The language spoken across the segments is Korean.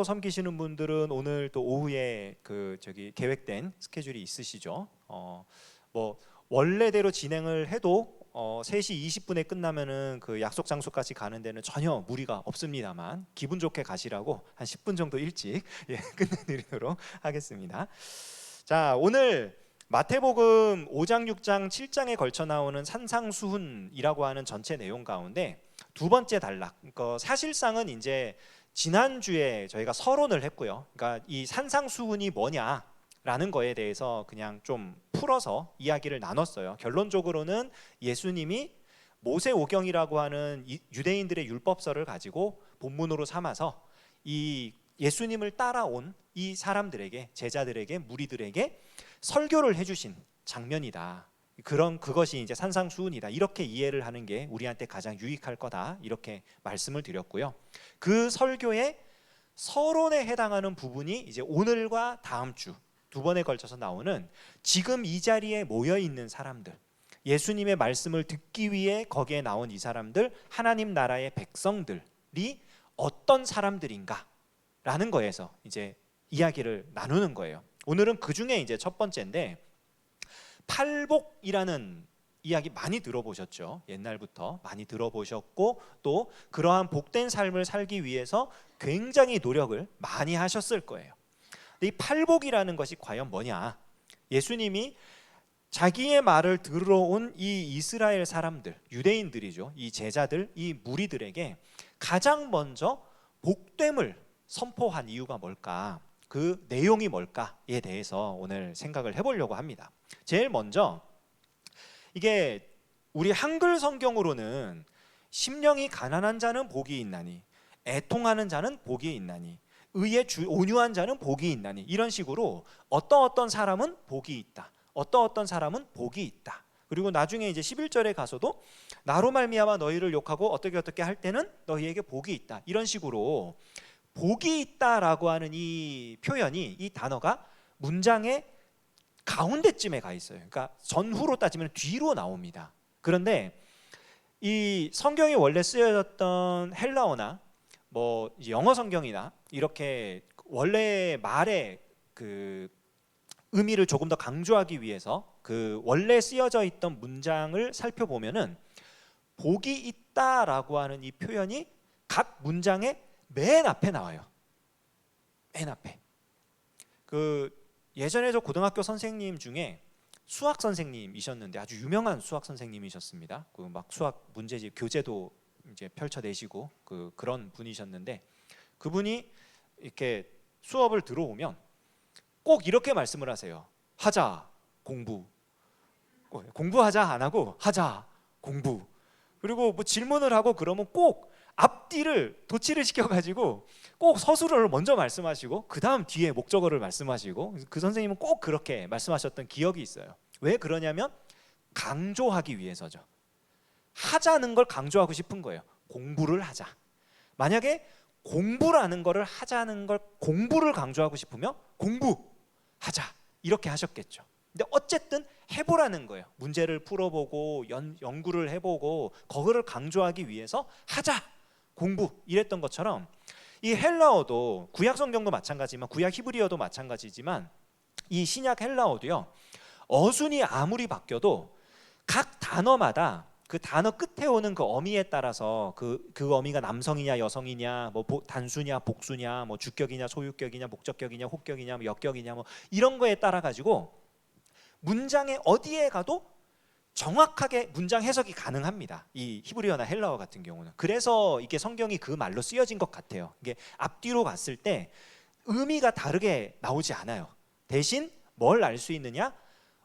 온라인으로 섬기시는 분들은 오늘 또 오후에 계획된 스케줄이 있으시죠? 뭐 원래대로 진행을 해도 3시 20분에 끝나면은 그 약속 장소까지 가는 데는 전혀 무리가 없습니다만 기분 좋게 가시라고 한 10분 정도 일찍 끝내드리도록 하겠습니다. 자, 오늘 마태복음 5장, 6장, 7장에 걸쳐 나오는 산상수훈이라고 하는 전체 내용 가운데 두 번째 단락, 사실상은 이제 지난주에 저희가 서론을 했고요. 그러니까 이 산상수훈이 뭐냐라는 거에 대해서 그냥 좀 풀어서 이야기를 나눴어요. 결론적으로는 예수님이 모세오경이라고 하는 유대인들의 율법서를 가지고 본문으로 삼아서 이 예수님을 따라온 이 사람들에게, 제자들에게, 무리들에게 설교를 해주신 장면이다. 그것이 이제 산상수훈이다. 이렇게 이해를 하는 게 우리한테 가장 유익할 거다. 이렇게 말씀을 드렸고요. 그 설교의 서론에 해당하는 부분이 이제 오늘과 다음 주 두 번에 걸쳐서 나오는 지금 이 자리에 모여 있는 사람들, 예수님의 말씀을 듣기 위해 거기에 나온 이 사람들, 하나님 나라의 백성들이 어떤 사람들인가라는 거에서 이제 이야기를 나누는 거예요. 오늘은 그 중에 이제 첫 번째인데, 팔복이라는 이야기 많이 들어보셨죠? 옛날부터 많이 들어보셨고 또 그러한 복된 삶을 살기 위해서 굉장히 노력을 많이 하셨을 거예요. 근데 이 팔복이라는 것이 과연 뭐냐? 예수님이 자기의 말을 들어온 이 이스라엘 사람들, 유대인들이죠. 이 제자들, 이 무리들에게 가장 먼저 복됨을 선포한 이유가 뭘까? 그 내용이 뭘까에 대해서 오늘 생각을 해보려고 합니다. 제일 먼저 이게 우리 한글 성경으로는 심령이 가난한 자는 복이 있나니, 애통하는 자는 복이 있나니, 의에 온유한 자는 복이 있나니, 이런 식으로 어떤 사람은 복이 있다, 어떤 사람은 복이 있다. 그리고 나중에 이제 11절에 가서도 나로 말미암아 너희를 욕하고 어떻게 할 때는 너희에게 복이 있다. 이런 식으로 복이 있다라고 하는 이 표현이, 이 단어가 문장의 가운데쯤에 가 있어요. 그러니까 전후로 따지면 뒤로 나옵니다. 그런데 이 성경이 원래 쓰여졌던 헬라어나 뭐 영어 성경이나 이렇게 원래 말의 그 의미를 조금 더 강조하기 위해서 그 원래 쓰여져 있던 문장을 살펴보면은 복이 있다라고 하는 이 표현이 각 문장의 맨 앞에 나와요. 맨 앞에. 그 예전에 저 고등학교 선생님 중에 수학 선생님이셨는데 아주 유명한 수학 선생님이셨습니다. 그 막 수학 문제집 교재도 이제 펼쳐내시고 그런 분이셨는데, 그분이 이렇게 수업을 들어오면 꼭 이렇게 말씀을 하세요. 하자 공부. 공부하자 안 하고 하자 공부. 그리고 뭐 질문을 하고 그러면 꼭 앞뒤를 도치를 시켜가지고 꼭 서술어를 먼저 말씀하시고 그 다음 뒤에 목적어를 말씀하시고, 그 선생님은 꼭 그렇게 말씀하셨던 기억이 있어요. 왜 그러냐면 강조하기 위해서죠. 하자는 걸 강조하고 싶은 거예요. 공부를 하자. 만약에 공부라는 거를 하자는 걸 공부를 강조하고 싶으면 공부하자 이렇게 하셨겠죠. 근데 어쨌든 해보라는 거예요. 문제를 풀어보고 연구를 해보고 그거를 강조하기 위해서 하자 공부 이랬던 것처럼, 이 헬라어도 구약 성경도 마찬가지지만 구약 히브리어도 마찬가지지만 이 신약 헬라어도요, 어순이 아무리 바뀌어도 각 단어마다 그 단어 끝에 오는 그 어미에 따라서 그 어미가 남성이냐 여성이냐, 뭐 단수냐 복수냐, 뭐 주격이냐 소유격이냐 목적격이냐 혹격이냐 뭐 역격이냐 뭐 이런 거에 따라 가지고 문장의 어디에 가도 정확하게 문장 해석이 가능합니다. 이 히브리어나 헬라어 같은 경우는. 그래서 이게 성경이 그 말로 쓰여진 것 같아요. 이게 앞뒤로 갔을 때 의미가 다르게 나오지 않아요. 대신 뭘 알 수 있느냐?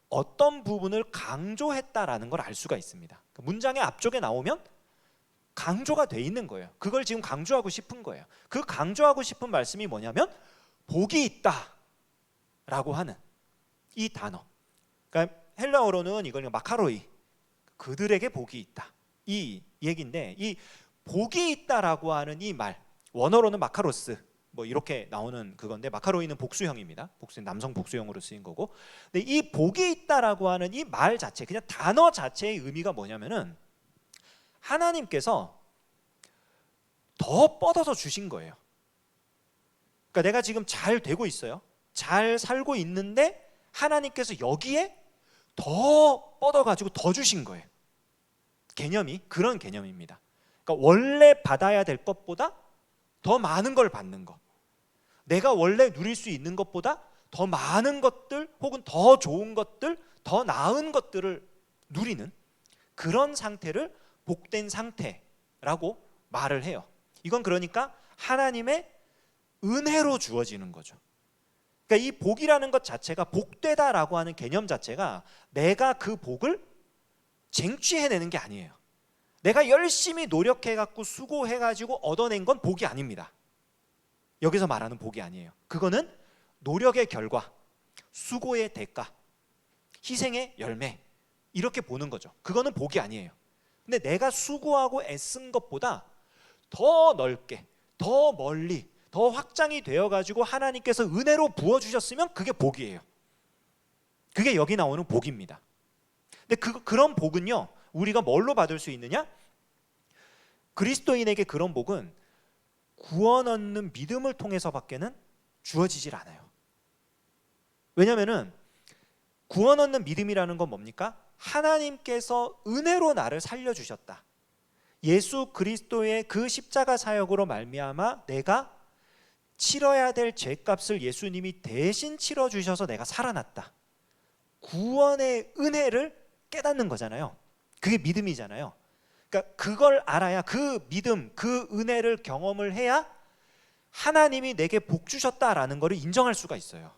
어떤 부분을 강조했다라는 걸 알 수가 있습니다. 문장의 앞쪽에 나오면 강조가 돼 있는 거예요. 그걸 지금 강조하고 싶은 거예요. 그 강조하고 싶은 말씀이 뭐냐면 복이 있다라고 하는 이 단어. 그러니까 헬라어로는 이걸 마카로이, 그들에게 복이 있다 이 얘기인데, 이 복이 있다라고 하는 이 말, 원어로는 마카로스 뭐 이렇게 나오는 그건데, 마카로이는 복수형입니다. 남성 복수형으로 쓰인 거고. 근데 이 복이 있다라고 하는 이 말 자체, 그냥 단어 자체의 의미가 뭐냐면은 하나님께서 더 뻗어서 주신 거예요. 그러니까 내가 지금 잘 되고 있어요. 잘 살고 있는데 하나님께서 여기에 더 뻗어가지고 더 주신 거예요. 개념이 그런 개념입니다. 그러니까 원래 받아야 될 것보다 더 많은 걸 받는 것, 내가 원래 누릴 수 있는 것보다 더 많은 것들 혹은 더 좋은 것들, 더 나은 것들을 누리는 그런 상태를 복된 상태라고 말을 해요. 이건 그러니까 하나님의 은혜로 주어지는 거죠. 그러니까 이 복이라는 것 자체가, 복되다라고 하는 개념 자체가 내가 그 복을 쟁취해내는 게 아니에요. 내가 열심히 노력해갖고 수고해가지고 얻어낸 건 복이 아닙니다. 여기서 말하는 복이 아니에요. 그거는 노력의 결과, 수고의 대가, 희생의 열매, 이렇게 보는 거죠. 그거는 복이 아니에요. 근데 내가 수고하고 애쓴 것보다 더 넓게, 더 멀리, 더 확장이 되어가지고 하나님께서 은혜로 부어주셨으면 그게 복이에요. 그게 여기 나오는 복입니다. 근데 그런 복은요, 우리가 뭘로 받을 수 있느냐? 그리스도인에게 그런 복은 구원 얻는 믿음을 통해서밖에는 주어지질 않아요. 왜냐하면 구원 얻는 믿음이라는 건 뭡니까? 하나님께서 은혜로 나를 살려주셨다. 예수 그리스도의 그 십자가 사역으로 말미암아 내가 치러야 될 죄값을 예수님이 대신 치러주셔서 내가 살아났다. 구원의 은혜를 깨닫는 거잖아요. 그게 믿음이잖아요. 그러니까 그걸 알아야, 그 믿음, 그 은혜를 경험을 해야 하나님이 내게 복 주셨다라는 것을 인정할 수가 있어요.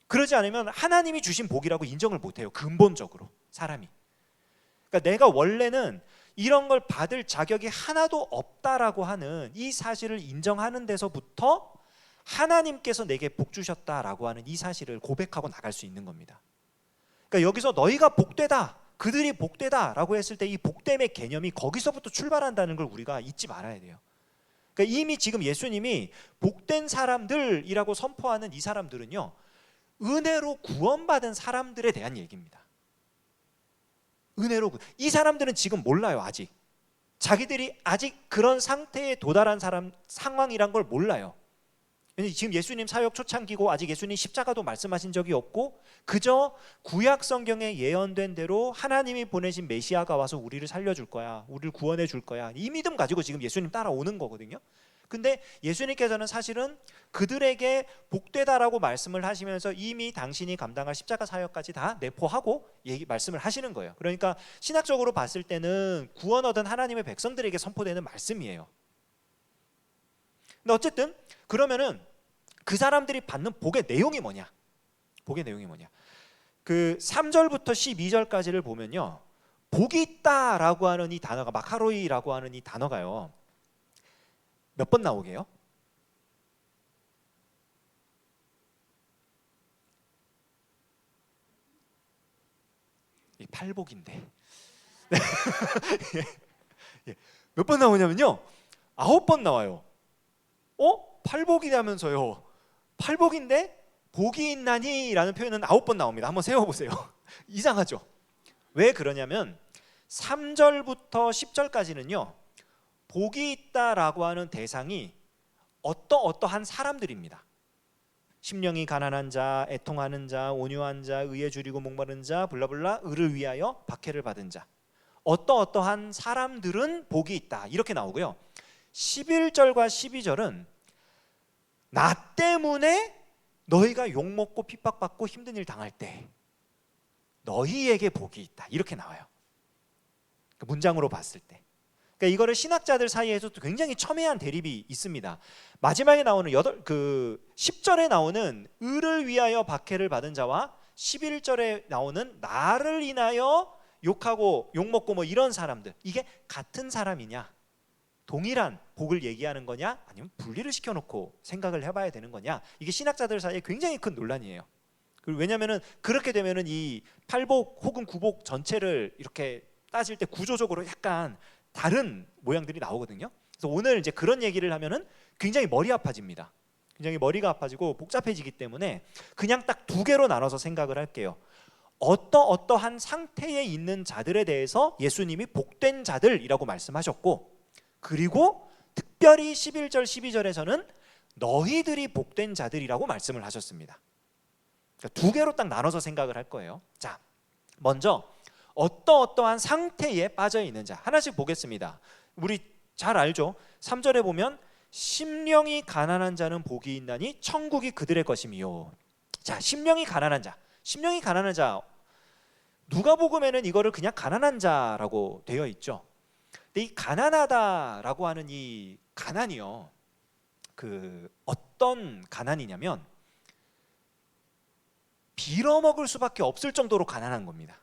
그러지 않으면 하나님이 주신 복이라고 인정을 못해요. 근본적으로 사람이. 그러니까 내가 원래는 이런 걸 받을 자격이 하나도 없다라고 하는 이 사실을 인정하는 데서부터 하나님께서 내게 복 주셨다라고 하는 이 사실을 고백하고 나갈 수 있는 겁니다. 그러니까 여기서 너희가 복되다, 그들이 복되다라고 했을 때 이 복됨의 개념이 거기서부터 출발한다는 걸 우리가 잊지 말아야 돼요. 그러니까 이미 지금 예수님이 복된 사람들이라고 선포하는 이 사람들은요, 은혜로 구원받은 사람들에 대한 얘기입니다. 은혜로. 이 사람들은 지금 몰라요. 아직 자기들이 아직 그런 상태에 도달한 상황이란 걸 몰라요. 왜냐하면 지금 예수님 사역 초창기고 아직 예수님 십자가도 말씀하신 적이 없고 그저 구약 성경에 예언된 대로 하나님이 보내신 메시아가 와서 우리를 살려줄 거야, 우리를 구원해 줄 거야, 이 믿음 가지고 지금 예수님 따라오는 거거든요. 근데 예수님께서는 사실은 그들에게 복되다라고 말씀을 하시면서 이미 당신이 감당할 십자가 사역까지 다 내포하고 말씀을 하시는 거예요. 그러니까 신학적으로 봤을 때는 구원 얻은 하나님의 백성들에게 선포되는 말씀이에요. 근데 어쨌든 그러면은 그 사람들이 받는 복의 내용이 뭐냐? 복의 내용이 뭐냐? 그 3절부터 12절까지를 보면요, 복이 있다라고 하는 이 단어가, 마카로이라고 하는 이 단어가요, 몇 번 나오게요? 이 팔복인데 몇 번 나오냐면요, 9번 나와요. 팔복이라면서요. 팔복인데 복이 있나니 라는 표현은 9번 나옵니다. 한번 세워보세요. 이상하죠? 왜 그러냐면 3절부터 10절까지는요 복이 있다라고 하는 대상이 어떠한 사람들입니다. 심령이 가난한 자, 애통하는 자, 온유한 자, 의에 줄이고 목마른 자, 블라블라, 의를 위하여 박해를 받은 자, 어떠한 사람들은 복이 있다, 이렇게 나오고요. 11절과 12절은 나 때문에 너희가 욕먹고 핍박받고 힘든 일 당할 때 너희에게 복이 있다, 이렇게 나와요. 문장으로 봤을 때. 그러니까 이거를 신학자들 사이에서도 굉장히 첨예한 대립이 있습니다. 마지막에 나오는 10절에 나오는 의를 위하여 박해를 받은 자와 11절에 나오는 나를 인하여 욕하고 욕먹고 뭐 이런 사람들, 이게 같은 사람이냐, 동일한 복을 얘기하는 거냐, 아니면 분리를 시켜놓고 생각을 해봐야 되는 거냐, 이게 신학자들 사이에 굉장히 큰 논란이에요. 왜냐하면 그렇게 되면은 이 팔복 혹은 구복 전체를 이렇게 따질 때 구조적으로 약간 다른 모양들이 나오거든요. 그래서 오늘 이제 그런 얘기를 하면은 굉장히 머리 아파집니다. 굉장히 머리가 아파지고 복잡해지기 때문에 그냥 딱 두 개로 나눠서 생각을 할게요. 어떠한 상태에 있는 자들에 대해서 예수님이 복된 자들이라고 말씀하셨고, 그리고 특별히 11절 12절에서는 너희들이 복된 자들이라고 말씀을 하셨습니다. 그러니까 두 개로 딱 나눠서 생각을 할 거예요. 자, 먼저 어떠한 상태에 빠져 있는 자 하나씩 보겠습니다. 우리 잘 알죠? 3절에 보면 심령이 가난한 자는 복이 있나니 천국이 그들의 것임이요. 자, 심령이 가난한 자 누가복음에는 이거를 그냥 가난한 자라고 되어 있죠. 근데 이 가난하다라고 하는 이 가난이요, 어떤 가난이냐면 빌어먹을 수밖에 없을 정도로 가난한 겁니다.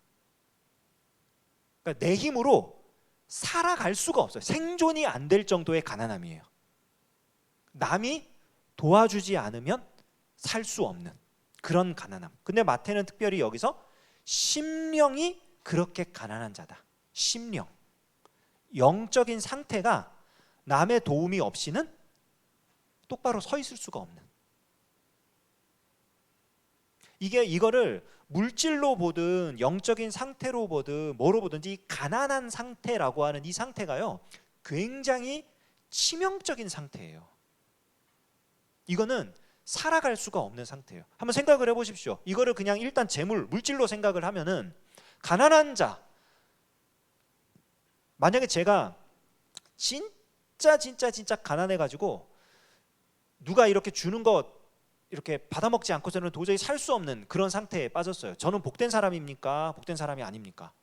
그러니까 내 힘으로 살아갈 수가 없어요. 생존이 안 될 정도의 가난함이에요. 남이 도와주지 않으면 살 수 없는 그런 가난함. 근데 마태는 특별히 여기서 심령이 그렇게 가난한 자다. 심령, 영적인 상태가 남의 도움이 없이는 똑바로 서 있을 수가 없는, 이거를 물질로 보든 영적인 상태로 보든 뭐로 보든지 이 가난한 상태라고 하는 이 상태가요, 굉장히 치명적인 상태예요. 이거는 살아갈 수가 없는 상태예요. 한번 생각을 해보십시오. 이거를 그냥 일단 재물, 물질로 생각을 하면은 가난한 자, 만약에 제가 진짜 가난해가지고 누가 이렇게 주는 거 이렇게 받아먹지 않고서는 도저히 살 수 없는 그런 상태에 빠졌어요. 저는 복된 사람입니까? 복된 사람이 아닙니까?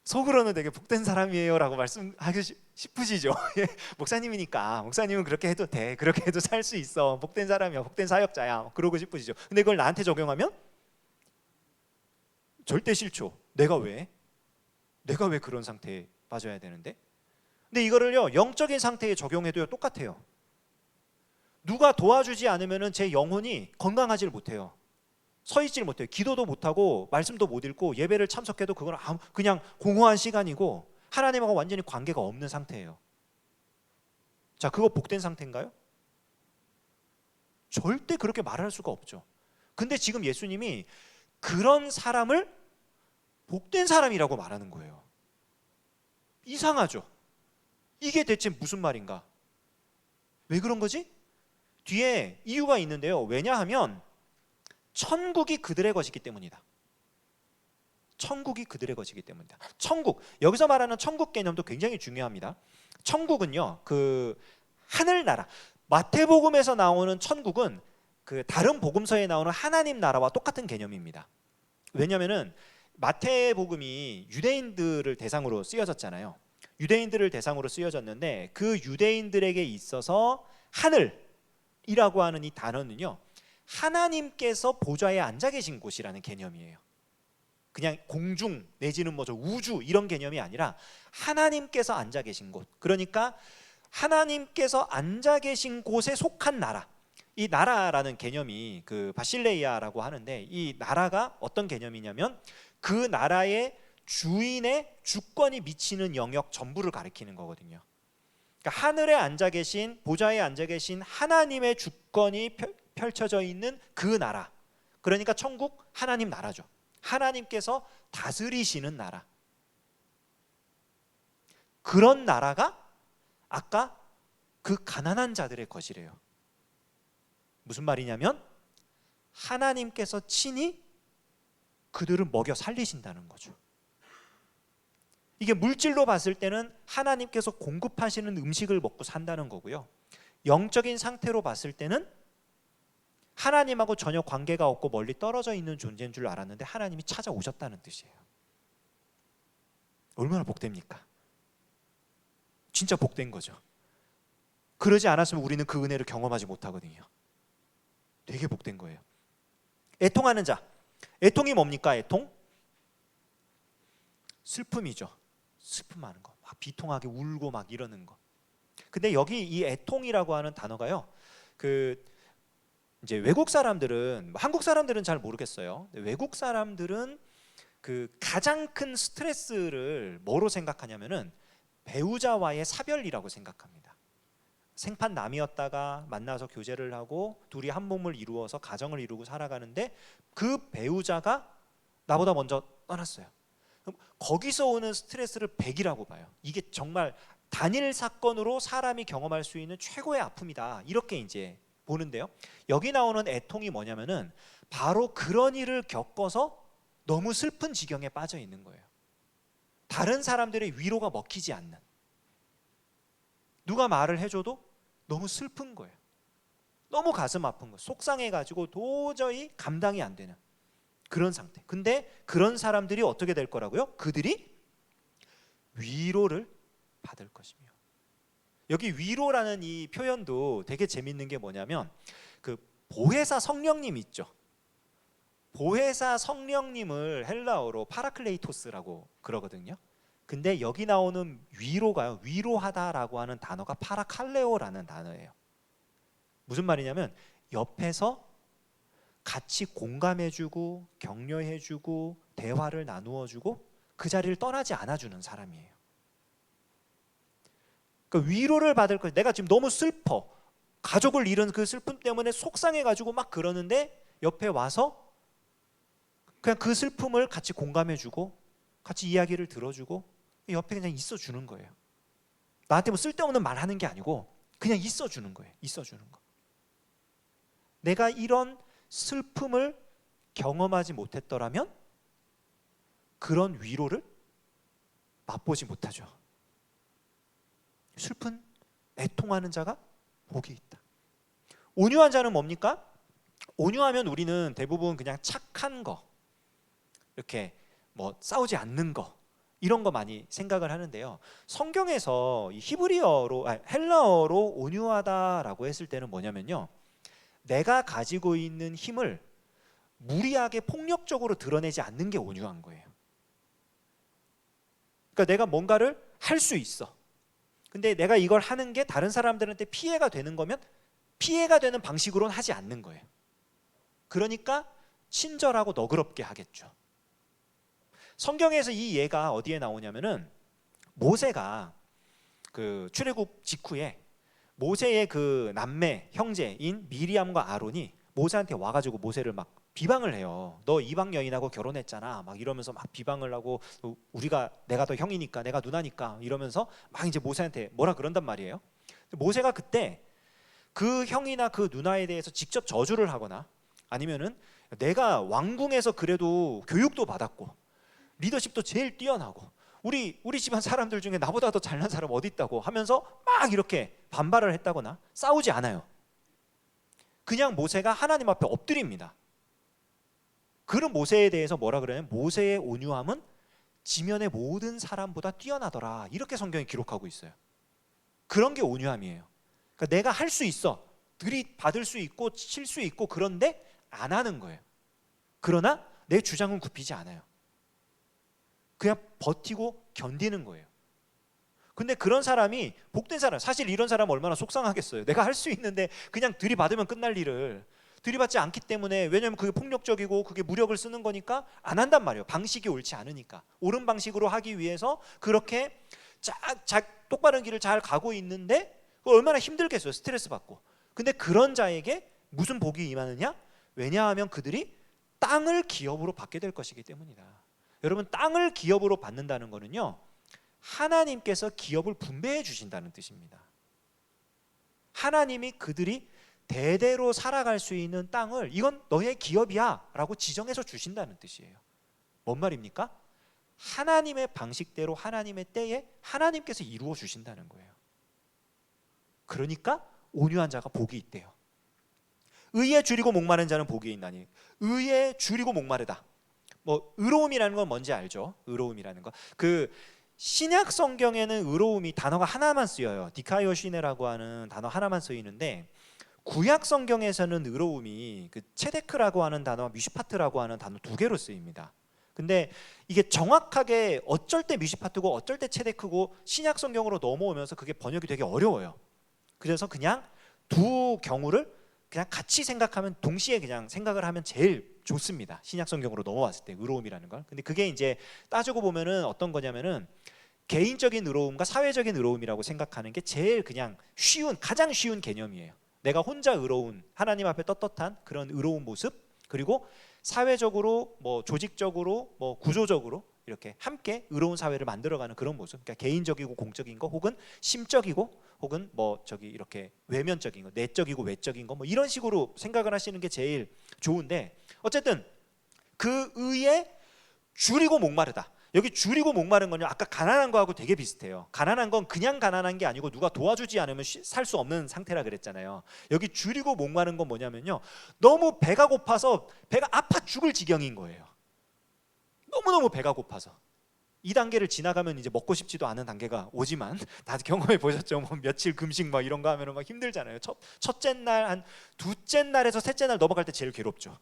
속으로는 되게 복된 사람이에요 라고 말씀하기 싶으시죠? 목사님이니까 목사님은 그렇게 해도 돼, 그렇게 해도 살 수 있어, 복된 사람이야, 복된 사역자야, 그러고 싶으시죠? 근데 그걸 나한테 적용하면 절대 싫죠. 내가 왜 그런 상태에 빠져야 되는데? 근데 이거를요, 영적인 상태에 적용해도요 똑같아요. 누가 도와주지 않으면 제 영혼이 건강하지를 못해요. 서 있질 못해요. 기도도 못하고 말씀도 못 읽고 예배를 참석해도 그건 그냥 공허한 시간이고 하나님하고 완전히 관계가 없는 상태예요. 자, 그거 복된 상태인가요? 절대 그렇게 말할 수가 없죠. 근데 지금 예수님이 그런 사람을 복된 사람이라고 말하는 거예요. 이상하죠? 이게 대체 무슨 말인가? 왜 그런 거지? 뒤에 이유가 있는데요. 왜냐하면 천국이 그들의 것이기 때문이다. 천국이 그들의 것이기 때문이다. 천국, 여기서 말하는 천국 개념도 굉장히 중요합니다. 천국은요, 하늘나라, 마태복음에서 나오는 천국은 다른 복음서에 나오는 하나님 나라와 똑같은 개념입니다. 왜냐하면 마태복음이 유대인들을 대상으로 쓰여졌잖아요. 유대인들을 대상으로 쓰여졌는데 그 유대인들에게 있어서 하늘이라고 하는 이 단어는요, 하나님께서 보좌에 앉아 계신 곳이라는 개념이에요. 그냥 공중 내지는 우주 이런 개념이 아니라 하나님께서 앉아 계신 곳. 그러니까 하나님께서 앉아 계신 곳에 속한 나라. 이 나라라는 개념이 바실레이아라고 하는데, 이 나라가 어떤 개념이냐면 그 나라의 주인의 주권이 미치는 영역 전부를 가리키는 거거든요. 그러니까 하늘에 앉아 계신, 보좌에 앉아 계신 하나님의 주권이 펼쳐져 있는 그 나라, 그러니까 천국 하나님 나라죠. 하나님께서 다스리시는 나라. 그런 나라가 아까 그 가난한 자들의 것이래요. 무슨 말이냐면 하나님께서 친히 그들을 먹여 살리신다는 거죠. 이게 물질로 봤을 때는 하나님께서 공급하시는 음식을 먹고 산다는 거고요, 영적인 상태로 봤을 때는 하나님하고 전혀 관계가 없고 멀리 떨어져 있는 존재인 줄 알았는데 하나님이 찾아오셨다는 뜻이에요. 얼마나 복됩니까? 진짜 복된 거죠. 그러지 않았으면 우리는 그 은혜를 경험하지 못하거든요. 되게 복된 거예요. 애통하는 자, 애통이 뭡니까? 애통? 슬픔이죠. 슬픔하는 거, 막 비통하게 울고 막 이러는 거. 근데 여기 이 애통이라고 하는 단어가요, 이제 외국 사람들은, 한국 사람들은 잘 모르겠어요. 외국 사람들은 가장 큰 스트레스를 뭐로 생각하냐면은 배우자와의 사별이라고 생각합니다. 생판남이었다가 만나서 교제를 하고 둘이 한 몸을 이루어서 가정을 이루고 살아가는데 그 배우자가 나보다 먼저 떠났어요. 그럼 거기서 오는 스트레스를 100이라고 봐요. 이게 정말 단일 사건으로 사람이 경험할 수 있는 최고의 아픔이다. 이렇게 이제 보는데요. 여기 나오는 애통이 뭐냐면은 바로 그런 일을 겪어서 너무 슬픈 지경에 빠져 있는 거예요. 다른 사람들의 위로가 먹히지 않는, 누가 말을 해줘도 너무 슬픈 거예요. 너무 가슴 아픈 거예요. 속상해가지고 도저히 감당이 안 되는 그런 상태. 근데 그런 사람들이 어떻게 될 거라고요? 그들이 위로를 받을 것이며. 여기 위로라는 이 표현도 되게 재밌는 게 뭐냐면 그 보혜사 성령님 있죠. 보혜사 성령님을 헬라어로 파라클레이토스라고 그러거든요. 근데 여기 나오는 위로가요, 위로하다라고 하는 단어가 파라칼레오라는 단어예요. 무슨 말이냐면 옆에서 같이 공감해주고 격려해주고 대화를 나누어주고 그 자리를 떠나지 않아주는 사람이에요. 그러니까 위로를 받을 거, 내가 지금 너무 슬퍼, 가족을 잃은 그 슬픔 때문에 속상해가지고 막 그러는데 옆에 와서 그냥 그 슬픔을 같이 공감해주고 같이 이야기를 들어주고 옆에 그냥 있어주는 거예요. 나한테 뭐 쓸데없는 말 하는 게 아니고 그냥 있어주는 거예요. 있어주는 거. 내가 이런 슬픔을 경험하지 못했더라면 그런 위로를 맛보지 못하죠. 슬픈 애통하는 자가 복이 있다. 온유한 자는 뭡니까? 온유하면 우리는 대부분 그냥 착한 거, 이렇게 뭐 싸우지 않는 거, 이런 거 많이 생각을 하는데요. 성경에서 이 헬라어로 온유하다라고 했을 때는 뭐냐면요, 내가 가지고 있는 힘을 무리하게 폭력적으로 드러내지 않는 게 온유한 거예요. 그러니까 내가 뭔가를 할 수 있어. 근데 내가 이걸 하는 게 다른 사람들한테 피해가 되는 거면 피해가 되는 방식으로는 하지 않는 거예요. 그러니까 친절하고 너그럽게 하겠죠. 성경에서 이 예가 어디에 나오냐면은 모세가 그 출애굽 직후에 모세의 그 남매 형제인 미리암과 아론이 모세한테 와가지고 모세를 막 비방을 해요. 너 이방 여인하고 결혼했잖아. 막 이러면서 막 비방을 하고, 내가 더 형이니까, 내가 누나니까 이러면서 막 이제 모세한테 뭐라 그런단 말이에요. 모세가 그때 그 형이나 그 누나에 대해서 직접 저주를 하거나 아니면은 내가 왕궁에서 그래도 교육도 받았고 리더십도 제일 뛰어나고 우리 집안 사람들 중에 나보다 더 잘난 사람 어디 있다고 하면서 막 이렇게 반발을 했다거나 싸우지 않아요. 그냥 모세가 하나님 앞에 엎드립니다. 그런 모세에 대해서 뭐라 그러냐면 모세의 온유함은 지면의 모든 사람보다 뛰어나더라, 이렇게 성경이 기록하고 있어요. 그런 게 온유함이에요. 그러니까 내가 할 수 있어, 들이받을 수 있고 칠 수 있고, 그런데 안 하는 거예요. 그러나 내 주장은 굽히지 않아요. 그냥 버티고 견디는 거예요. 근데 그런 사람이 복된 사람, 사실 이런 사람 얼마나 속상하겠어요. 내가 할 수 있는데 그냥 들이받으면 끝날 일을 들이받지 않기 때문에, 왜냐하면 그게 폭력적이고 그게 무력을 쓰는 거니까 안 한단 말이에요. 방식이 옳지 않으니까. 옳은 방식으로 하기 위해서 그렇게 똑바른 길을 잘 가고 있는데 얼마나 힘들겠어요. 스트레스 받고. 근데 그런 자에게 무슨 복이 임하느냐? 왜냐하면 그들이 땅을 기업으로 받게 될 것이기 때문이다. 여러분, 땅을 기업으로 받는다는 거는요, 하나님께서 기업을 분배해 주신다는 뜻입니다. 하나님이 그들이 대대로 살아갈 수 있는 땅을 이건 너의 기업이야 라고 지정해서 주신다는 뜻이에요. 뭔 말입니까? 하나님의 방식대로 하나님의 때에 하나님께서 이루어 주신다는 거예요. 그러니까 온유한 자가 복이 있대요. 의에 줄이고 목마른 자는 복이 있나니. 의에 줄이고 목마르다. 뭐 의로움이라는 건 뭔지 알죠? 의로움이라는 거. 그 신약 성경에는 의로움이 단어가 하나만 쓰여요. 디카이오시네라고 하는 단어 하나만 쓰이는데, 구약 성경에서는 의로움이 그 체데크라고 하는 단어와 미슈파트라고 하는 단어 두 개로 쓰입니다. 근데 이게 정확하게 어쩔 때 미슈파트고 어쩔 때 체데크고 신약 성경으로 넘어오면서 그게 번역이 되게 어려워요. 그래서 그냥 두 경우를 그냥 같이 생각하면, 동시에 그냥 생각을 하면 제일 좋습니다. 신약 성경으로 넘어왔을 때 의로움이라는 걸. 근데 그게 이제 따지고 보면은 어떤 거냐면은 개인적인 의로움과 사회적인 의로움이라고 생각하는 게 제일 그냥 가장 쉬운 개념이에요. 내가 혼자 의로운, 하나님 앞에 떳떳한 그런 의로운 모습, 그리고 사회적으로 뭐 조직적으로 뭐 구조적으로 이렇게 함께 의로운 사회를 만들어가는 그런 모습. 그러니까 개인적이고 공적인 거, 혹은 심적이고, 혹은 뭐 저기 이렇게 외면적인 거, 내적이고 외적인 거, 뭐 이런 식으로 생각을 하시는 게 제일 좋은데, 어쨌든 그 의에 줄이고 목마르다. 여기 줄이고 목마른 건요, 아까 가난한 거하고 되게 비슷해요. 가난한 건 그냥 가난한 게 아니고 누가 도와주지 않으면 살 수 없는 상태라 그랬잖아요. 여기 줄이고 목마른 건 뭐냐면요, 너무 배가 고파서 배가 아파 죽을 지경인 거예요. 너무너무 배가 고파서. 이 단계를 지나가면 이제 먹고 싶지도 않은 단계가 오지만, 다들 경험해 보셨죠? 뭐 며칠 금식 막 이런 거 하면은 막 힘들잖아요. 첫째 날, 한 둘째 날에서 셋째 날 넘어갈 때 제일 괴롭죠.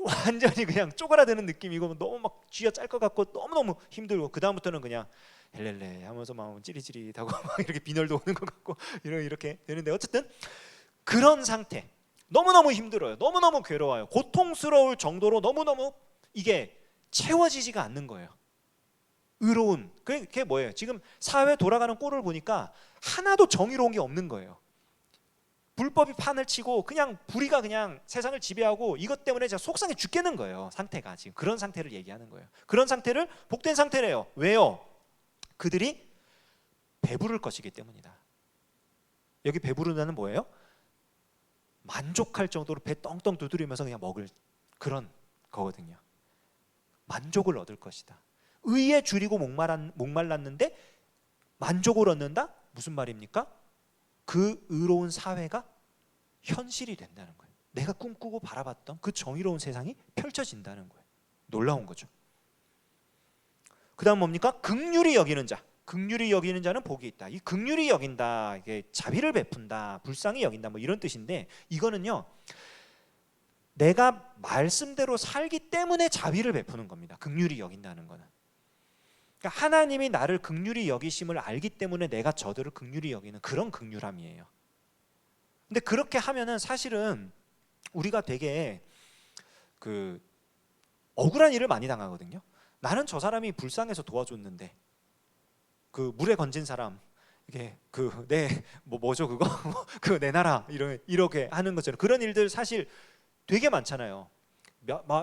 완전히 그냥 쪼그라드는 느낌이고, 너무 막 쥐어 짤 것 같고 너무너무 힘들고, 그 다음부터는 그냥 헬렐레 하면서 막 찌릿찌릿하고 막 이렇게 빈혈도 오는 것 같고 이렇게 되는데, 어쨌든 그런 상태, 너무너무 힘들어요. 너무너무 괴로워요. 고통스러울 정도로 너무너무 이게 채워지지가 않는 거예요. 의로운, 그게 뭐예요? 지금 사회 돌아가는 꼴을 보니까 하나도 정의로운 게 없는 거예요. 불법이 판을 치고 그냥 불의가 그냥 세상을 지배하고, 이것 때문에 제가 속상해 죽겠는 거예요. 상태가 지금 그런 상태를 얘기하는 거예요. 그런 상태를 복된 상태래요. 왜요? 그들이 배부를 것이기 때문이다. 여기 배부르다는 뭐예요? 만족할 정도로 배 떵떵 두드리면서 그냥 먹을 그런 거거든요. 만족을 얻을 것이다. 의에 줄이고 목말랐는데 만족을 얻는다? 무슨 말입니까? 그 의로운 사회가 현실이 된다는 거예요. 내가 꿈꾸고 바라봤던 그 정의로운 세상이 펼쳐진다는 거예요. 놀라운 거죠. 그 다음 뭡니까? 긍휼히 여기는 자. 긍휼히 여기는 자는 복이 있다. 이 긍휼히 여긴다, 이게 자비를 베푼다, 불쌍히 여긴다, 뭐 이런 뜻인데, 이거는요, 내가 말씀대로 살기 때문에 자비를 베푸는 겁니다. 긍휼히 여긴다는 거는. 그러니까 하나님이 나를 긍휼히 여기심을 알기 때문에 내가 저들을 긍휼히 여기는 그런 긍휼함이에요. 근데 그렇게 하면은 사실은 우리가 되게 그 억울한 일을 많이 당하거든요. 나는 저 사람이 불쌍해서 도와줬는데, 그 물에 건진 사람, 이게 그 내 뭐죠 그거 그 내놔라 이렇게 하는 것처럼, 그런 일들 사실 되게 많잖아요.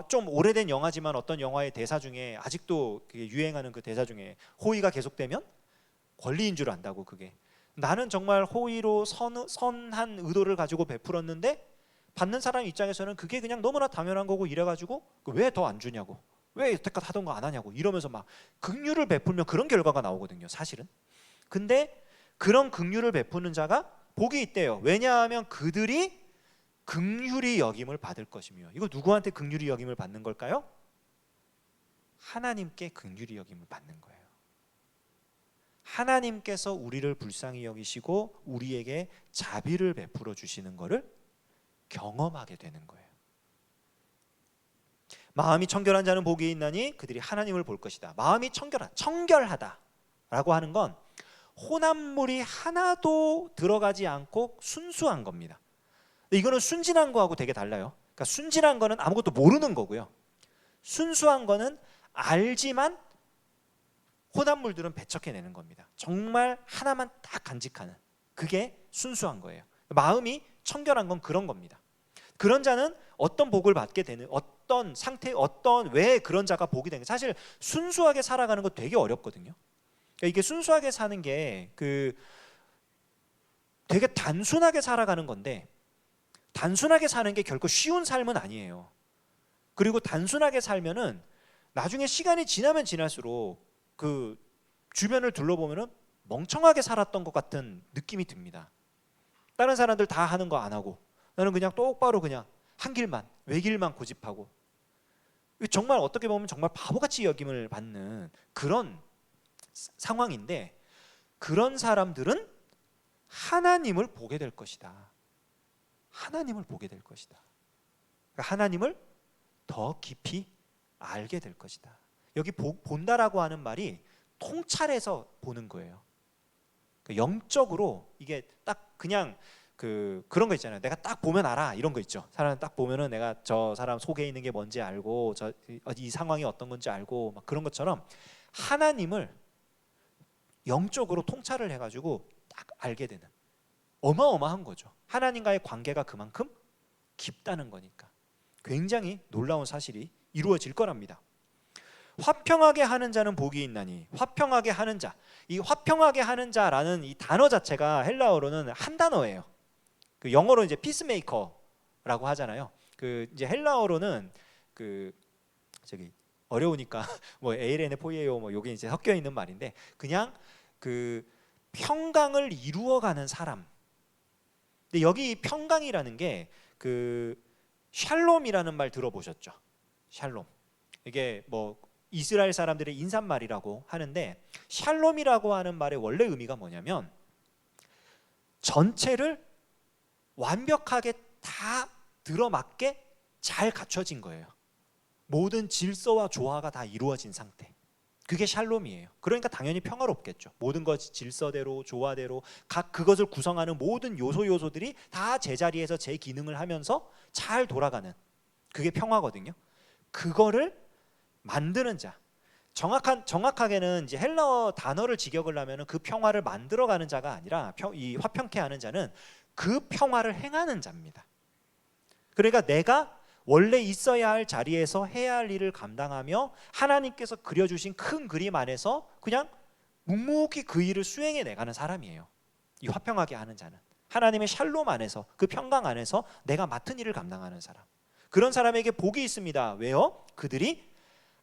좀 오래된 영화지만 어떤 영화의 대사 중에 아직도 유행하는 그 대사 중에, 호의가 계속되면 권리인 줄 안다고. 그게 나는 정말 호의로 선한 의도를 가지고 베풀었는데, 받는 사람 입장에서는 그게 그냥 너무나 당연한 거고, 이래가지고 왜 더 안 주냐고, 왜 여태껏 하던 거 안 하냐고 이러면서 막 긍휼을 베풀면 그런 결과가 나오거든요, 사실은. 근데 그런 긍휼을 베푸는 자가 복이 있대요. 왜냐하면 그들이 긍휼히 여김을 받을 것이며. 이거 누구한테 긍휼히 여김을 받는 걸까요? 하나님께 긍휼히 여김을 받는 거예요. 하나님께서 우리를 불쌍히 여기시고 우리에게 자비를 베풀어 주시는 것을 경험하게 되는 거예요. 마음이 청결한 자는 복이 있나니 그들이 하나님을 볼 것이다. 마음이 청결하다라고 하는 건 혼합물이 하나도 들어가지 않고 순수한 겁니다. 이거는 순진한 거하고 되게 달라요. 그러니까 순진한 거는 아무것도 모르는 거고요. 순수한 거는 알지만 혼합물들은 배척해내는 겁니다. 정말 하나만 딱 간직하는, 그게 순수한 거예요. 마음이 청결한 건 그런 겁니다. 그런 자는 어떤 복을 받게 되는, 어떤 상태, 왜 그런 자가 복이 되는, 사실 순수하게 살아가는 거 되게 어렵거든요. 그러니까 이게 순수하게 사는 게 되게 단순하게 살아가는 건데, 단순하게 사는 게 결코 쉬운 삶은 아니에요. 그리고 단순하게 살면은 나중에 시간이 지나면 지날수록 그 주변을 둘러보면은 멍청하게 살았던 것 같은 느낌이 듭니다. 다른 사람들 다 하는 거 안 하고 나는 그냥 똑바로 그냥 한 길만, 외길만 고집하고, 정말 어떻게 보면 정말 바보같이 여김을 받는 그런 상황인데, 그런 사람들은 하나님을 보게 될 것이다. 하나님을 보게 될 것이다. 그러니까 하나님을 더 깊이 알게 될 것이다. 여기 본다라고 하는 말이 통찰해서 보는 거예요. 그러니까 영적으로 이게 딱 그냥 그런 거 있잖아요. 내가 딱 보면 알아, 이런 거 있죠. 사람 딱 보면은 내가 저 사람 속에 있는 게 뭔지 알고, 이 상황이 어떤 건지 알고, 막 그런 것처럼 하나님을 영적으로 통찰을 해가지고 딱 알게 되는, 어마어마한 거죠. 하나님과의 관계가 그만큼 깊다는 거니까 굉장히 놀라운 사실이 이루어질 거랍니다. 화평하게 하는 자는 복이 있나니. 화평하게 하는 자, 이 화평하게 하는 자라는 이 단어 자체가 헬라어로는 한 단어예요. 그 영어로 이제 피스메이커라고 하잖아요. 그 이제 헬라어로는 그 저기 어려우니까 뭐 에이레네 포이에요 뭐 요게 이제 섞여 있는 말인데, 그냥 그 평강을 이루어가는 사람. 근데 여기 평강이라는 게 그 샬롬이라는 말 들어보셨죠? 샬롬. 이게 뭐 이스라엘 사람들의 인사말이라고 하는데, 샬롬이라고 하는 말의 원래 의미가 뭐냐면 전체를 완벽하게 다 들어맞게 잘 갖춰진 거예요. 모든 질서와 조화가 다 이루어진 상태. 그게 샬롬이에요. 그러니까 당연히 평화롭겠죠. 모든 것이 질서대로 조화대로 각 그것을 구성하는 모든 요소들이 다 제자리에서 제 기능을 하면서 잘 돌아가는, 그게 평화거든요. 그거를 만드는 자, 정확하게는 이제 헬라어 단어를 직역을 하면은 그 평화를 만들어가는 자가 아니라 이 화평케 하는 자는 그 평화를 행하는 자입니다. 그러니까 내가 원래 있어야 할 자리에서 해야 할 일을 감당하며 하나님께서 그려주신 큰 그림 안에서 그냥 묵묵히 그 일을 수행해 내가는 사람이에요. 이 화평하게 하는 자는 하나님의 샬롬 안에서, 그 평강 안에서 내가 맡은 일을 감당하는 사람. 그런 사람에게 복이 있습니다. 왜요? 그들이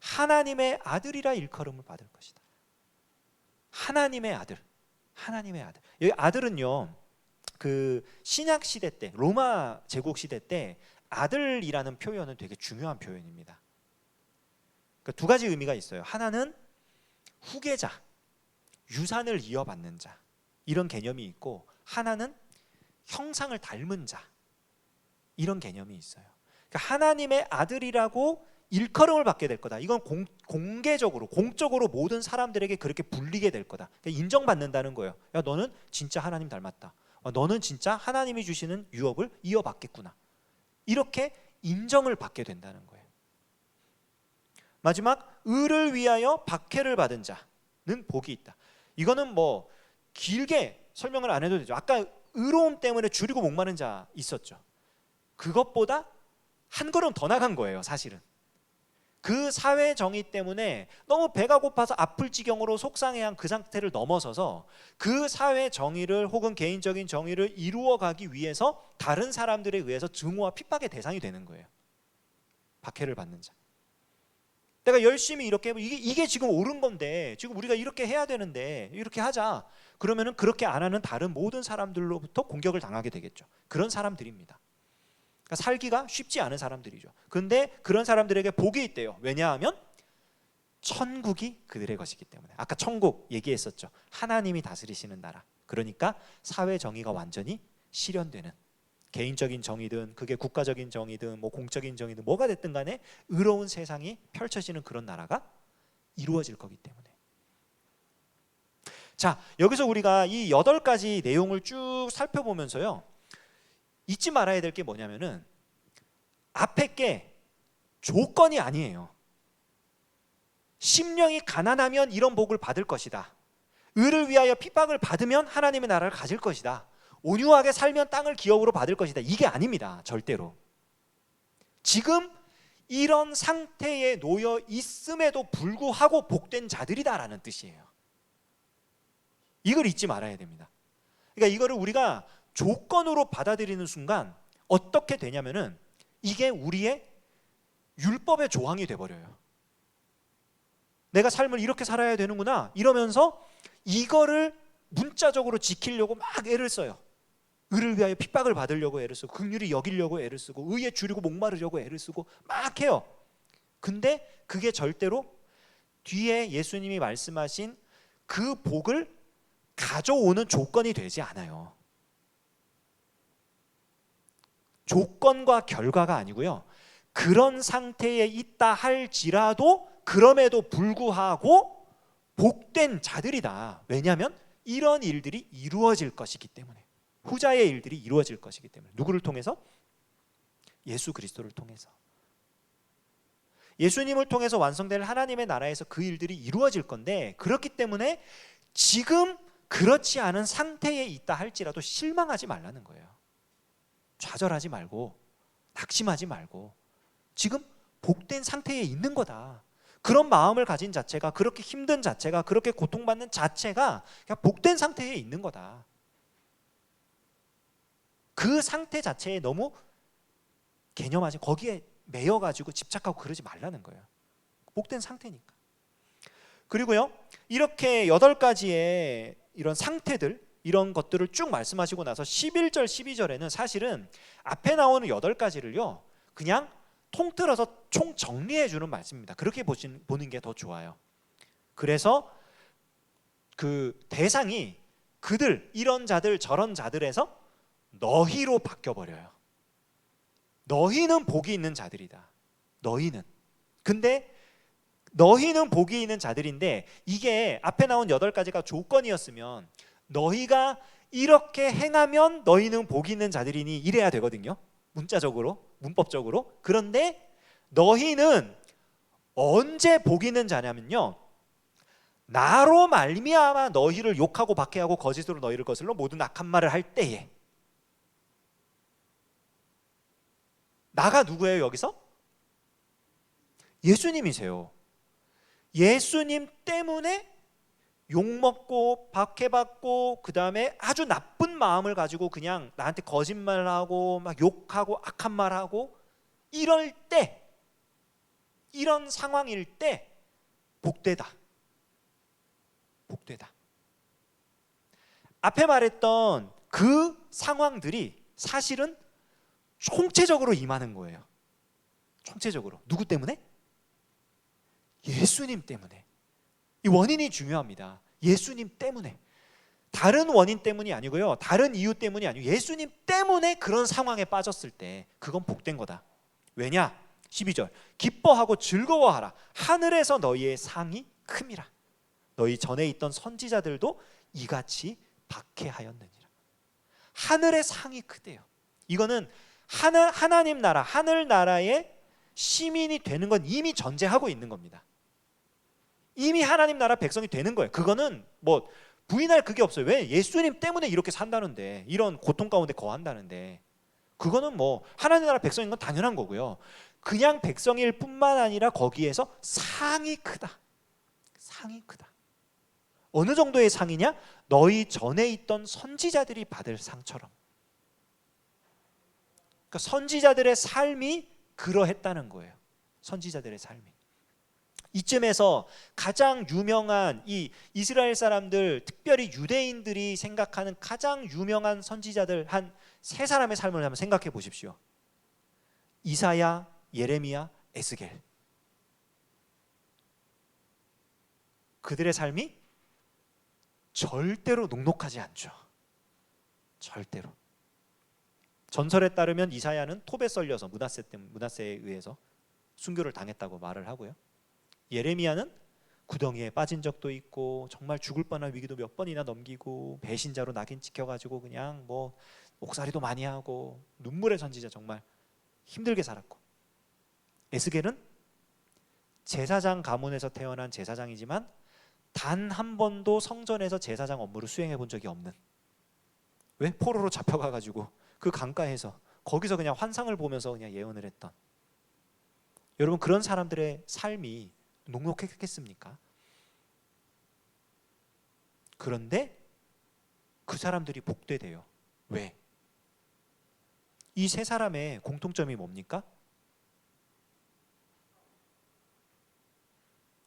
하나님의 아들이라 일컬음을 받을 것이다. 하나님의 아들, 하나님의 아들. 여기 아들은요, 그 신약 시대 때, 로마 제국 시대 때 아들이라는 표현은 되게 중요한 표현입니다. 그러니까 두 가지 의미가 있어요. 하나는 후계자, 유산을 이어받는 자, 이런 개념이 있고, 하나는 형상을 닮은 자, 이런 개념이 있어요. 그러니까 하나님의 아들이라고 일컬음을 받게 될 거다. 이건 공개적으로, 공적으로 모든 사람들에게 그렇게 불리게 될 거다. 그러니까 인정받는다는 거예요. 야, 너는 진짜 하나님 닮았다. 너는 진짜 하나님이 주시는 유업을 이어받겠구나. 이렇게 인정을 받게 된다는 거예요. 마지막, 의를 위하여 박해를 받은 자는 복이 있다. 이거는 뭐 길게 설명을 안 해도 되죠. 아까 의로움 때문에 줄이고 목마른 자 있었죠. 그것보다 한 걸음 더 나간 거예요, 사실은. 그 사회 정의 때문에 너무 배가 고파서 아플 지경으로 속상해한 그 상태를 넘어서서 그 사회 정의를, 혹은 개인적인 정의를 이루어가기 위해서 다른 사람들에 의해서 증오와 핍박의 대상이 되는 거예요. 박해를 받는 자. 내가 열심히 이렇게 이게 지금 옳은 건데, 지금 우리가 이렇게 해야 되는데 이렇게 하자. 그러면은 그렇게 안 하는 다른 모든 사람들로부터 공격을 당하게 되겠죠. 그런 사람들입니다. 그러니까 살기가 쉽지 않은 사람들이죠. 근데 그런 사람들에게 복이 있대요. 왜냐하면 천국이 그들의 것이기 때문에. 아까 천국 얘기했었죠. 하나님이 다스리시는 나라. 그러니까 사회 정의가 완전히 실현되는, 개인적인 정의든 그게 국가적인 정의든 뭐 공적인 정의든 뭐가 됐든 간에 의로운 세상이 펼쳐지는 그런 나라가 이루어질 거기 때문에. 자, 여기서 우리가 이 8가지 내용을 쭉 살펴보면서요, 잊지 말아야 될 게 뭐냐면은 앞에 게 조건이 아니에요. 심령이 가난하면 이런 복을 받을 것이다. 의를 위하여 핍박을 받으면 하나님의 나라를 가질 것이다. 온유하게 살면 땅을 기업으로 받을 것이다. 이게 아닙니다. 절대로. 지금 이런 상태에 놓여 있음에도 불구하고 복된 자들이다라는 뜻이에요. 이걸 잊지 말아야 됩니다. 그러니까 이거를 우리가 조건으로 받아들이는 순간 어떻게 되냐면은 이게 우리의 율법의 조항이 돼버려요. 내가 삶을 이렇게 살아야 되는구나 이러면서 이거를 문자적으로 지키려고 막 애를 써요. 의를 위하여 핍박을 받으려고 애를 쓰고, 긍휼히 여기려고 애를 쓰고, 의에 줄이고 목마르려고 애를 쓰고 막 해요. 근데 그게 절대로 뒤에 예수님이 말씀하신 그 복을 가져오는 조건이 되지 않아요. 조건과 결과가 아니고요, 그런 상태에 있다 할지라도 그럼에도 불구하고 복된 자들이다. 왜냐하면 이런 일들이 이루어질 것이기 때문에. 후자의 일들이 이루어질 것이기 때문에. 누구를 통해서? 예수 그리스도를 통해서. 예수님을 통해서 완성될 하나님의 나라에서 그 일들이 이루어질 건데, 그렇기 때문에 지금 그렇지 않은 상태에 있다 할지라도 실망하지 말라는 거예요. 좌절하지 말고 낙심하지 말고 지금 복된 상태에 있는 거다. 그런 마음을 가진 자체가, 그렇게 힘든 자체가, 그렇게 고통받는 자체가 그냥 복된 상태에 있는 거다. 그 상태 자체에 너무 개념하지, 거기에 매여가지고 집착하고 그러지 말라는 거예요. 복된 상태니까. 그리고요, 이렇게 8가지의 이런 상태들, 이런 것들을 쭉 말씀하시고 나서 11절 12절에는 사실은 앞에 나오는 8가지를요 그냥 통틀어서 총 정리해 주는 말씀입니다. 그렇게 보는 게 더 좋아요. 그래서 그 대상이 그들, 이런 자들 저런 자들에서 너희로 바뀌어 버려요. 너희는 복이 있는 자들이다. 너희는. 근데 너희는 복이 있는 자들인데, 이게 앞에 나온 8가지가 조건이었으면 너희가 이렇게 행하면 너희는 복이 있는 자들이니 이래야 되거든요. 문자적으로, 문법적으로. 그런데 너희는 언제 복이 있는 자냐면요, 나로 말미암아 너희를 욕하고 박해하고 거짓으로 너희를 거슬러 모든 악한 말을 할 때에. 나가 누구예요 여기서? 예수님이세요. 예수님 때문에 욕먹고 박해받고, 그 다음에 아주 나쁜 마음을 가지고 그냥 나한테 거짓말하고 막 욕하고 악한 말하고, 이럴 때, 이런 상황일 때 복되다. 복되다. 앞에 말했던 그 상황들이 사실은 총체적으로 임하는 거예요. 총체적으로. 누구 때문에? 예수님 때문에. 이 원인이 중요합니다. 예수님 때문에. 다른 원인 때문이 아니고요, 다른 이유 때문이 아니고 예수님 때문에 그런 상황에 빠졌을 때 그건 복된 거다. 왜냐? 12절 기뻐하고 즐거워하라. 하늘에서 너희의 상이 큼이라. 너희 전에 있던 선지자들도 이같이 박해하였느니라. 하늘의 상이 크대요. 이거는 하나님 나라, 하늘 나라의 시민이 되는 건 이미 전제하고 있는 겁니다. 이미 하나님 나라 백성이 되는 거예요. 그거는 뭐 부인할 그게 없어요. 왜? 예수님 때문에 이렇게 산다는데, 이런 고통 가운데 거한다는데, 그거는 뭐 하나님 나라 백성인 건 당연한 거고요. 그냥 백성일 뿐만 아니라 거기에서 상이 크다. 상이 크다. 어느 정도의 상이냐? 너희 전에 있던 선지자들이 받을 상처럼. 그러니까 선지자들의 삶이 그러했다는 거예요. 선지자들의 삶이. 이쯤에서 가장 유명한 이 이스라엘 사람들, 특별히 유대인들이 생각하는 가장 유명한 선지자들 한 3사람의 삶을 한번 생각해 보십시오. 이사야, 예레미야, 에스겔. 그들의 삶이 절대로 녹록하지 않죠. 절대로. 전설에 따르면 이사야는 톱에 썰려서 므낫세에 의해서 순교를 당했다고 말을 하고요. 예레미야는 구덩이에 빠진 적도 있고 정말 죽을 뻔한 위기도 몇 번이나 넘기고 배신자로 낙인 찍혀가지고 그냥 뭐 옥살이도 많이 하고 눈물의 선지자, 정말 힘들게 살았고, 에스겔은 제사장 가문에서 태어난 제사장이지만 단 한 번도 성전에서 제사장 업무를 수행해 본 적이 없는, 왜? 포로로 잡혀가가지고 그 강가에서 거기서 그냥 환상을 보면서 그냥 예언을 했던, 여러분 그런 사람들의 삶이 녹록했겠습니까? 그런데 그 사람들이 복되대요. 왜? 이 3사람의 공통점이 뭡니까?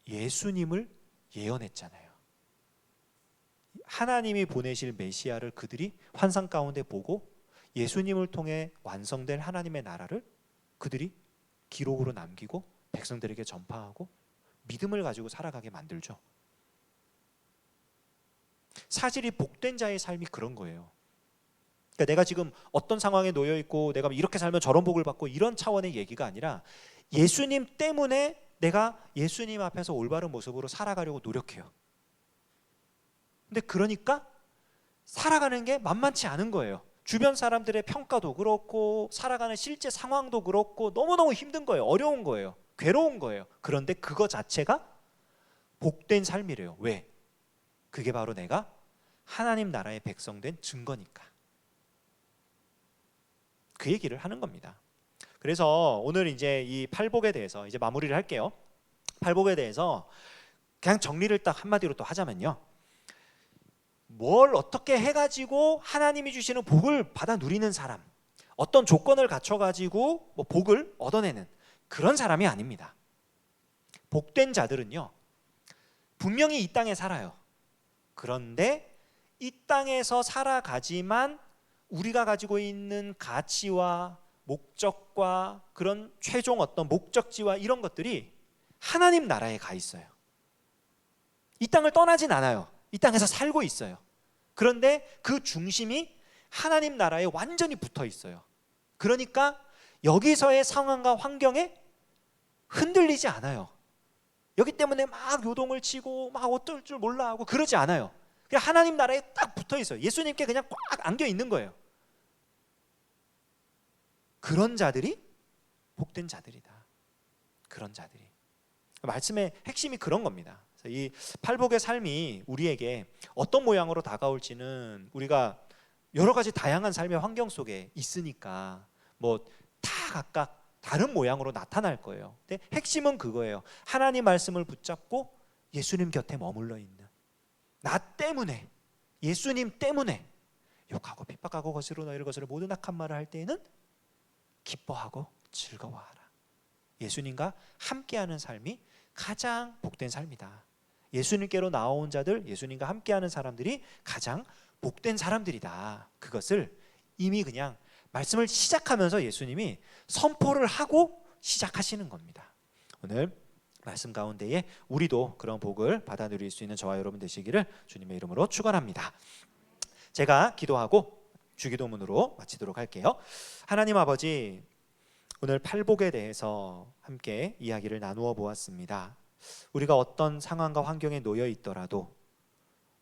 예수님을 예언했잖아요. 하나님이 보내실 메시아를 그들이 환상 가운데 보고 예수님을 통해 완성될 하나님의 나라를 그들이 기록으로 남기고 백성들에게 전파하고 믿음을 가지고 살아가게 만들죠. 사실 이 복된 자의 삶이 그런 거예요. 그러니까 내가 지금 어떤 상황에 놓여 있고 내가 이렇게 살면 저런 복을 받고 이런 차원의 얘기가 아니라, 예수님 때문에 내가 예수님 앞에서 올바른 모습으로 살아가려고 노력해요. 근데 그러니까 살아가는 게 만만치 않은 거예요. 주변 사람들의 평가도 그렇고 살아가는 실제 상황도 그렇고 너무너무 힘든 거예요. 어려운 거예요. 괴로운 거예요. 그런데 그거 자체가 복된 삶이래요. 왜? 그게 바로 내가 하나님 나라의 백성 된 증거니까. 그 얘기를 하는 겁니다. 그래서 오늘 이제 이 팔복에 대해서 이제 마무리를 할게요. 팔복에 대해서 그냥 정리를 딱 한마디로 또 하자면요, 뭘 어떻게 해가지고 하나님이 주시는 복을 받아 누리는 사람, 어떤 조건을 갖춰가지고 뭐 복을 얻어내는 그런 사람이 아닙니다. 복된 자들은요, 분명히 이 땅에 살아요. 그런데 이 땅에서 살아가지만 우리가 가지고 있는 가치와 목적과 그런 최종 어떤 목적지와 이런 것들이 하나님 나라에 가 있어요. 이 땅을 떠나진 않아요. 이 땅에서 살고 있어요. 그런데 그 중심이 하나님 나라에 완전히 붙어 있어요. 그러니까 여기서의 상황과 환경에 흔들리지 않아요. 여기 때문에 막 요동을 치고 막 어떨 줄 몰라 하고 그러지 않아요. 그냥 하나님 나라에 딱 붙어 있어요. 예수님께 그냥 꽉 안겨 있는 거예요. 그런 자들이 복된 자들이다. 그런 자들이. 말씀의 핵심이 그런 겁니다. 이 팔복의 삶이 우리에게 어떤 모양으로 다가올지는 우리가 여러 가지 다양한 삶의 환경 속에 있으니까 뭐 다 각각 다른 모양으로 나타날 거예요. 근데 핵심은 그거예요. 하나님 말씀을 붙잡고 예수님 곁에 머물러 있는, 나 때문에, 예수님 때문에 욕하고 핍박하고 거스르고 너희를 거스르고 모든 악한 말을 할 때에는 기뻐하고 즐거워하라. 예수님과 함께하는 삶이 가장 복된 삶이다. 예수님께로 나온 자들, 예수님과 함께하는 사람들이 가장 복된 사람들이다. 그것을 이미 그냥 말씀을 시작하면서 예수님이 선포를 하고 시작하시는 겁니다. 오늘 말씀 가운데에 우리도 그런 복을 받아 누릴 수 있는 저와 여러분 되시기를 주님의 이름으로 축원합니다. 제가 기도하고 주기도문으로 마치도록 할게요. 하나님 아버지, 오늘 팔복에 대해서 함께 이야기를 나누어 보았습니다. 우리가 어떤 상황과 환경에 놓여 있더라도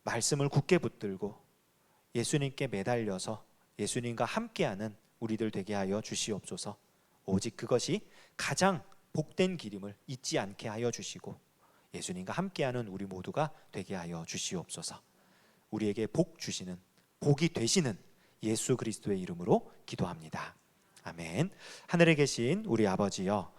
말씀을 굳게 붙들고 예수님께 매달려서 예수님과 함께하는 우리들 되게 하여 주시옵소서. 오직 그것이 가장 복된 길임을 잊지 않게 하여 주시고 예수님과 함께하는 우리 모두가 되게 하여 주시옵소서. 우리에게 복 주시는, 복이 되시는 예수 그리스도의 이름으로 기도합니다. 아멘. 하늘에 계신 우리 아버지여,